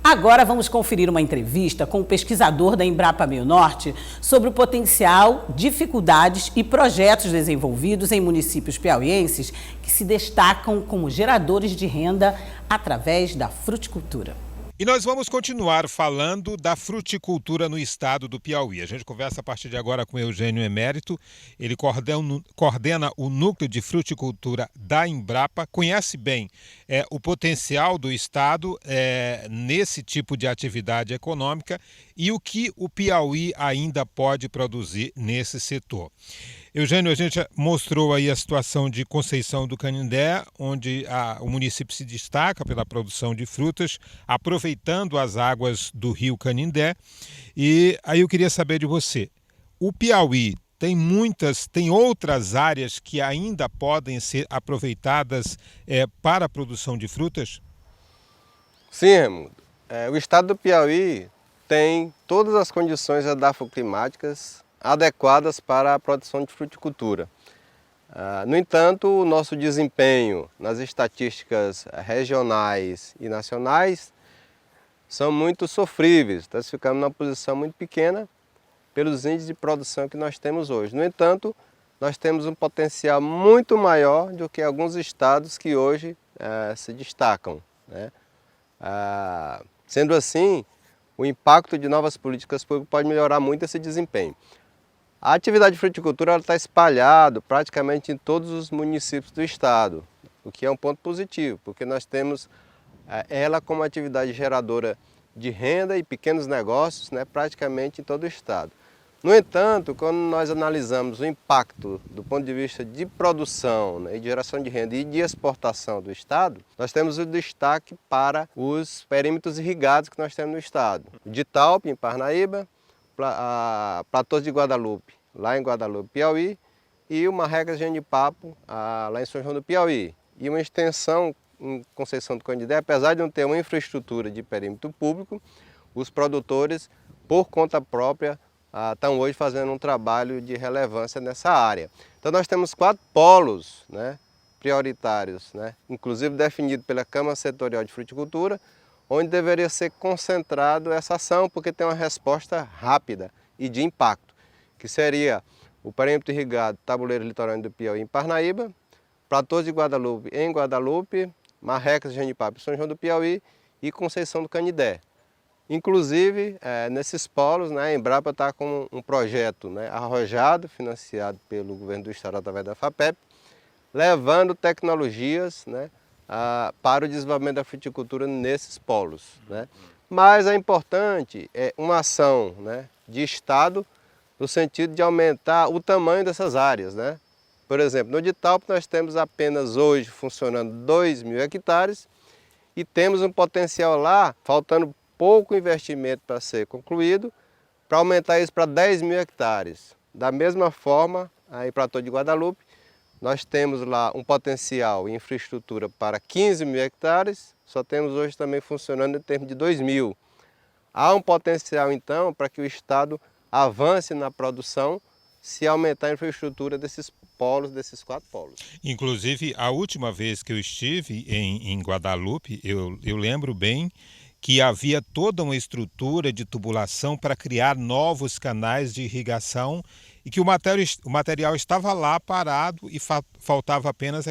Agora vamos conferir uma entrevista com o pesquisador da Embrapa Meio Norte sobre o potencial, dificuldades e projetos desenvolvidos em municípios piauienses que se destacam como geradores de renda através da fruticultura. E nós vamos continuar falando da fruticultura no estado do Piauí. A gente conversa a partir de agora com o Eugênio Emérito. Ele coordena o núcleo de fruticultura da Embrapa, conhece bem o potencial do estado nesse tipo de atividade econômica e o que o Piauí ainda pode produzir nesse setor. Eugênio, a gente mostrou aí a situação de Conceição do Canindé, onde o município se destaca pela produção de frutas, aproveitando as águas do rio Canindé. E aí eu queria saber de você, o Piauí tem outras áreas que ainda podem ser aproveitadas para a produção de frutas? Sim, Raimundo. O estado do Piauí tem todas as condições edafoclimáticas adequadas para a produção de fruticultura. No entanto, o nosso desempenho nas estatísticas regionais e nacionais são muito sofríveis. Nós ficamos numa posição muito pequena pelos índices de produção que nós temos hoje. No entanto, nós temos um potencial muito maior do que alguns estados que hoje se destacam, né? Sendo assim, o impacto de novas políticas públicas pode melhorar muito esse desempenho. A atividade de fruticultura está espalhada praticamente em todos os municípios do estado, o que é um ponto positivo, porque nós temos ela como atividade geradora de renda e pequenos negócios, né, praticamente em todo o estado. No entanto, quando nós analisamos o impacto do ponto de vista de produção, né, e de geração de renda e de exportação do estado, nós temos o destaque para os perímetros irrigados que nós temos no estado. De Italpe, em Parnaíba, Platôs de Guadalupe, lá em Guadalupe, Piauí, e uma rega de Genipapo, lá em São João do Piauí. E uma extensão em Conceição do Canindé, apesar de não ter uma infraestrutura de perímetro público, os produtores, por conta própria, estão hoje fazendo um trabalho de relevância nessa área. Então nós temos 4 polos, né, prioritários, né, inclusive definido pela Câmara Setorial de Fruticultura, onde deveria ser concentrado essa ação, porque tem uma resposta rápida e de impacto, que seria o perímetro irrigado Tabuleiro Litorâneo do Piauí em Parnaíba, Platôs de Guadalupe em Guadalupe, Marrecas, Genipapo, São João do Piauí e Conceição do Canindé. Inclusive, nesses polos, né, a Embrapa está com um projeto, né, arrojado, financiado pelo governo do estado através da FAPEP, levando tecnologias, né, para o desenvolvimento da fruticultura nesses polos, né? Mas é importante uma ação, né, de estado no sentido de aumentar o tamanho dessas áreas, né? Por exemplo, no de Italpe nós temos apenas hoje funcionando 2.000 hectares e temos um potencial lá, faltando pouco investimento para ser concluído, para aumentar isso para 10.000 hectares. Da mesma forma, em Platô de Guadalupe, nós temos lá um potencial em infraestrutura para 15.000 hectares, só temos hoje também funcionando em termos de 2.000. Há um potencial, então, para que o estado avance na produção se aumentar a infraestrutura desses polos, desses 4 polos. Inclusive, a última vez que eu estive em Guadalupe, eu lembro bem que havia toda uma estrutura de tubulação para criar novos canais de irrigação e que o material estava lá parado e faltava apenas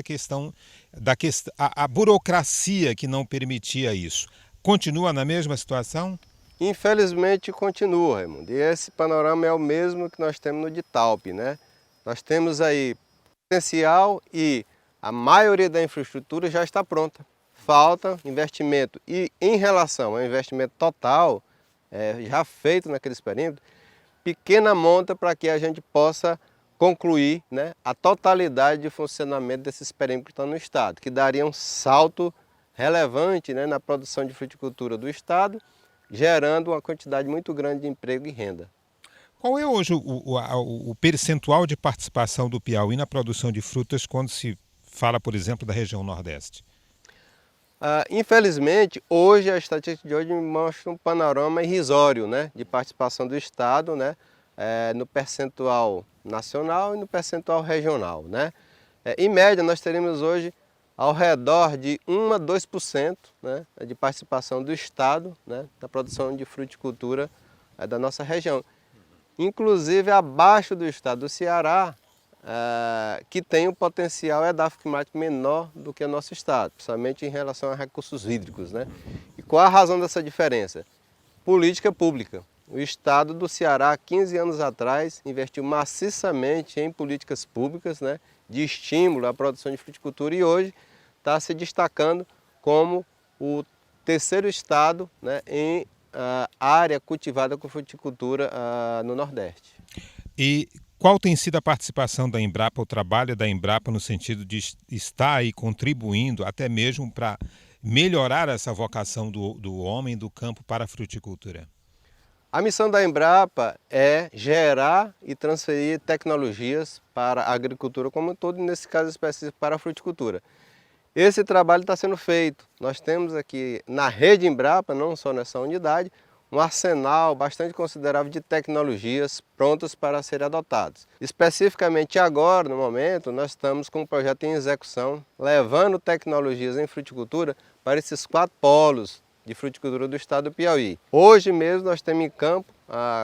a burocracia que não permitia isso. Continua na mesma situação? Infelizmente continua, Raimundo. E esse panorama é o mesmo que nós temos no de Italpe, né? Nós temos aí potencial e a maioria da infraestrutura já está pronta. Falta investimento e em relação ao investimento total, já feito naqueles perímetros, pequena monta para que a gente possa concluir, né, a totalidade de funcionamento desses perímetros que estão no estado, que daria um salto relevante, né, na produção de fruticultura do estado, gerando uma quantidade muito grande de emprego e renda. Qual é hoje o percentual de participação do Piauí na produção de frutas quando se fala, por exemplo, da região Nordeste? Infelizmente, hoje a estatística de hoje mostra um panorama irrisório, né, de participação do estado, né, no percentual nacional e no percentual regional, né. Em média, nós teríamos hoje ao redor de 1 a 2%, né, de participação do Estado, né, na produção de fruticultura da nossa região. Inclusive abaixo do estado do Ceará, que tem um potencial edafoclimático menor do que o nosso estado, principalmente em relação a recursos hídricos, né? E qual a razão dessa diferença? Política pública. O estado do Ceará, 15 anos atrás, investiu maciçamente em políticas públicas, né, de estímulo à produção de fruticultura e hoje está se destacando como o terceiro estado, né, em área cultivada com fruticultura no Nordeste. E qual tem sido a participação da Embrapa, o trabalho da Embrapa no sentido de estar aí contribuindo até mesmo para melhorar essa vocação do homem do campo para a fruticultura? A missão da Embrapa é gerar e transferir tecnologias para a agricultura como um todo, e nesse caso específico para a fruticultura. Esse trabalho está sendo feito. Nós temos aqui na rede Embrapa, não só nessa unidade, um arsenal bastante considerável de tecnologias prontas para serem adotadas. Especificamente agora, no momento, nós estamos com um projeto em execução, levando tecnologias em fruticultura para esses 4 polos de fruticultura do estado do Piauí. Hoje mesmo nós temos em campo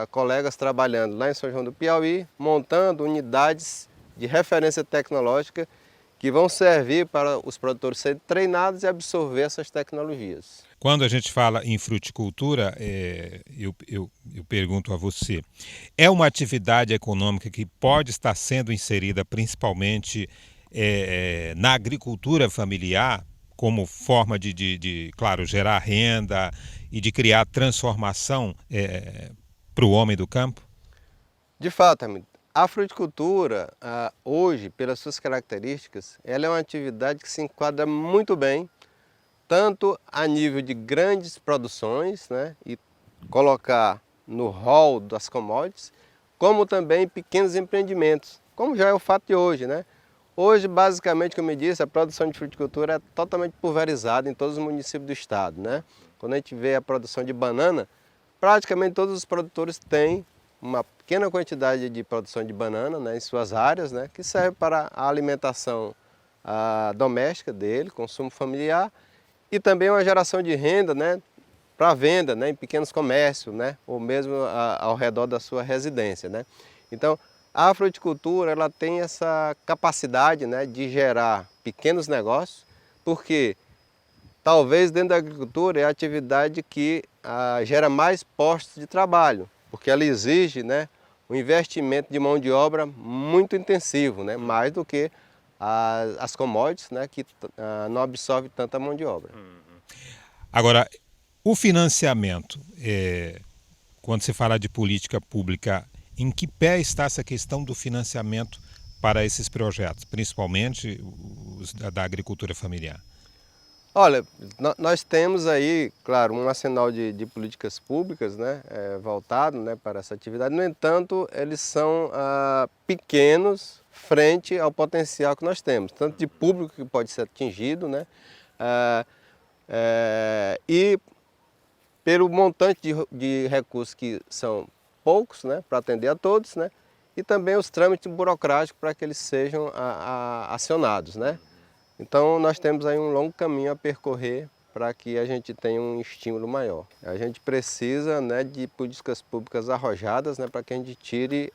colegas trabalhando lá em São João do Piauí, montando unidades de referência tecnológica que vão servir para os produtores serem treinados e absorver essas tecnologias. Quando a gente fala em fruticultura, eu pergunto a você, é uma atividade econômica que pode estar sendo inserida principalmente na agricultura familiar, como forma claro, gerar renda e de criar transformação para o homem do campo? De fato, amigo. A fruticultura, hoje, pelas suas características, ela é uma atividade que se enquadra muito bem, tanto a nível de grandes produções, né, e colocar no rol das commodities, como também pequenos empreendimentos, como já é o fato de hoje, né? Hoje, basicamente, como eu disse, a produção de fruticultura é totalmente pulverizada em todos os municípios do estado, né? Quando a gente vê a produção de banana, praticamente todos os produtores têm uma pequena quantidade de produção de banana, né, em suas áreas, né, que serve para a alimentação doméstica dele, consumo familiar, e também uma geração de renda, né, para venda, né, em pequenos comércios, né, ou mesmo ao redor da sua residência, né. Então, a fruticultura ela tem essa capacidade, né, de gerar pequenos negócios, porque talvez dentro da agricultura é a atividade que gera mais postos de trabalho, porque ela exige, né, um investimento de mão de obra muito intensivo, né, mais do que as commodities, né, que não absorvem tanta mão de obra. Agora, o financiamento, quando se fala de política pública, em que pé está essa questão do financiamento para esses projetos, principalmente os da agricultura familiar? Olha, nós temos aí, claro, um arsenal de políticas públicas, né, voltado, né, para essa atividade. No entanto, eles são pequenos frente ao potencial que nós temos, tanto de público que pode ser atingido, né, e pelo montante de recursos que são poucos, né, para atender a todos, né, e também os trâmites burocráticos para que eles sejam acionados, né. Então nós temos aí um longo caminho a percorrer para que a gente tenha um estímulo maior. A gente precisa, né, de políticas públicas arrojadas, né, para que a gente tire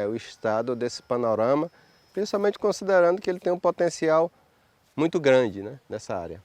o estado desse panorama, principalmente considerando que ele tem um potencial muito grande, né, nessa área.